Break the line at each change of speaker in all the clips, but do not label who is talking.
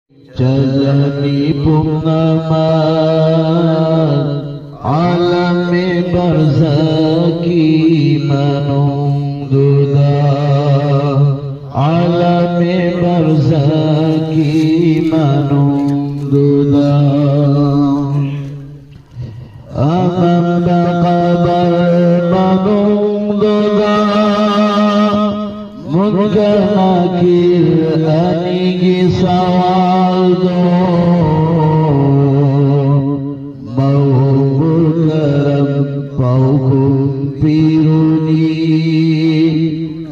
jalani purnama alame barzaki manungduda alame barzaki manungduda amanda kabar manungduda munganakir anigi sawaldo maukaram paukum piruni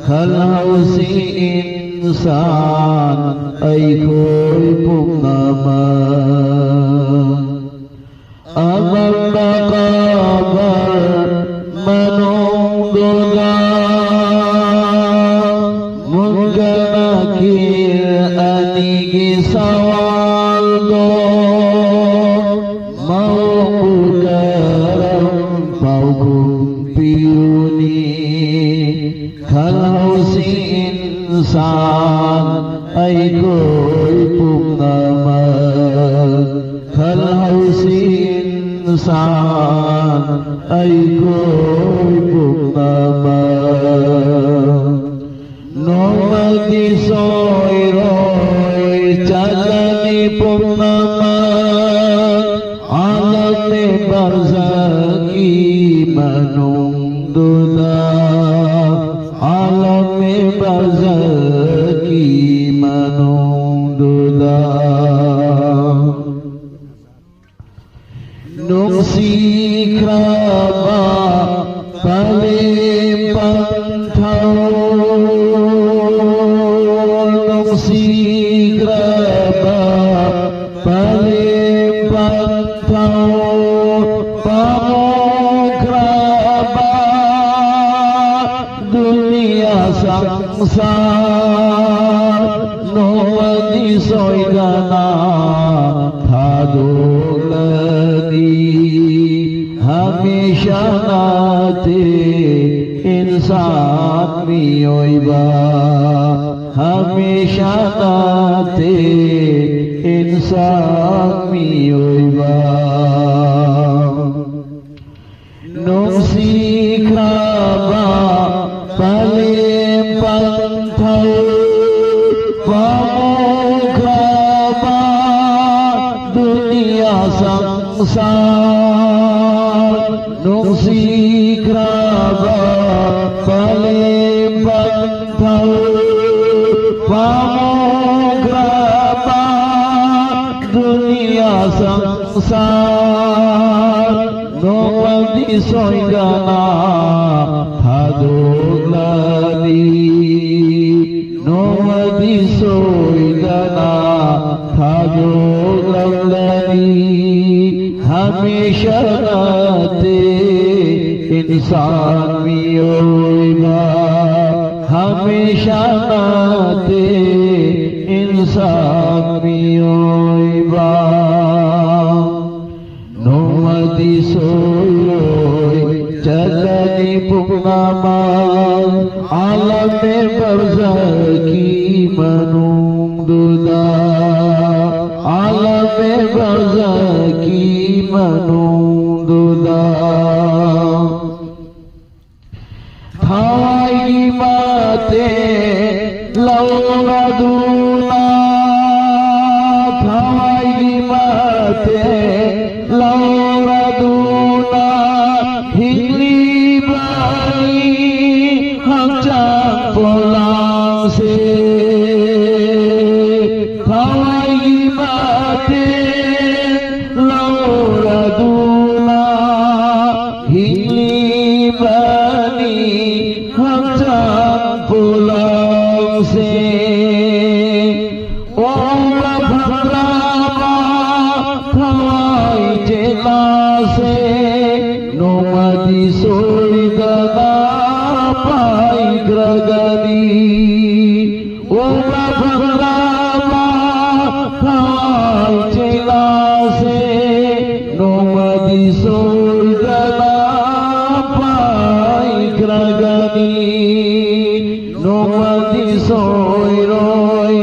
khalausi insan aikoi purnama amanda kabar manungduda anigi sawaldo maukaram paukum piruni khalausi insan aikoi purnama khalausi insan aikoi purnama nomadi soy roy jalani purnama alame barzaki manungduda alame barzaki manungduda nung sikraba palim panthaw sigraba palim panthaw pamokraba dunia sangsar nomadi soidana thadolani hamisha nate insan miyoiba हमेशा नाते इंसान मियोइबा नोसिख्राबा palim panthaw pamokraba dunia sangsar nosikraba palim panthaw pamokraba dunia sangsar nomadi soigana thadolani nomadi soigana thadolani hamisha nate insan miyoiba hamisha nate insan miyoiba nomadi soy jalani purnama alame barzaki manungduda alame barzaki manungduda thawai mate lauraduna thawai mate lauraduna hingli bani hamjang pulang se thawai mate lauraduna hingli bani hamjang pulang se ola bhadrama thawai jela se nomadi soidana pai gragani ola bhadrama thawai jela se nomadi soidana pai gragani nomadi soy roy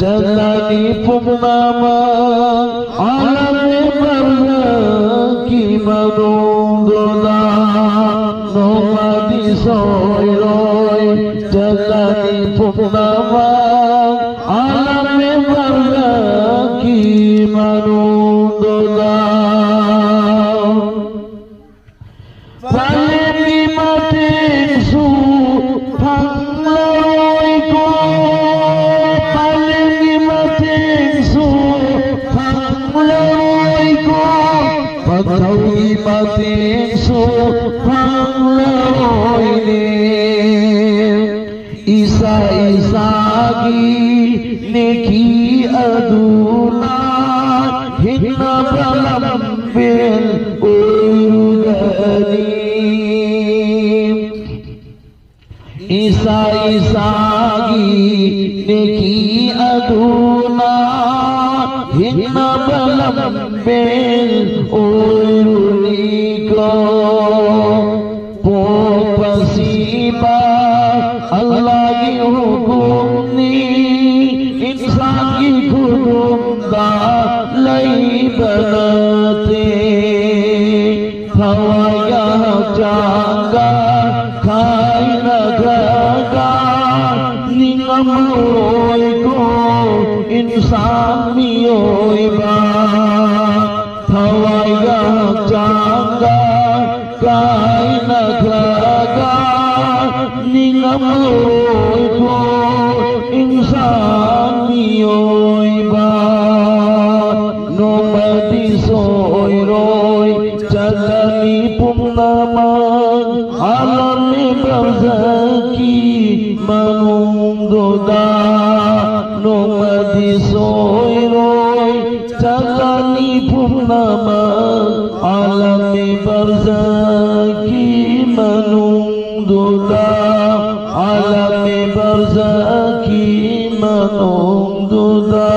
jalani purnama alame barzaki manunggoda nomadi soiroi jalani purnama alame barzaki manunggoda palemi mating su panglaroi ko palemi mating su panglaroi ko pagtawi mating su panglaroi ni isa-isagi neki aduna hinna balambil urugani isa-isagi neki aduna hinna balambil uruniko popasiba Allah ki hukum ni insan ki hukum da lai banate hawaya janga khai na gaga ningamoi ko insan miyoi ba hawaya janga khai na gaga ningamoi ko insan miyoi ba nomadi soiroi jalani purnaman alame barzaki manunggoda nomadi soiroi jalani purnaman alame barzaki manunggoda alame barzaki manunggoda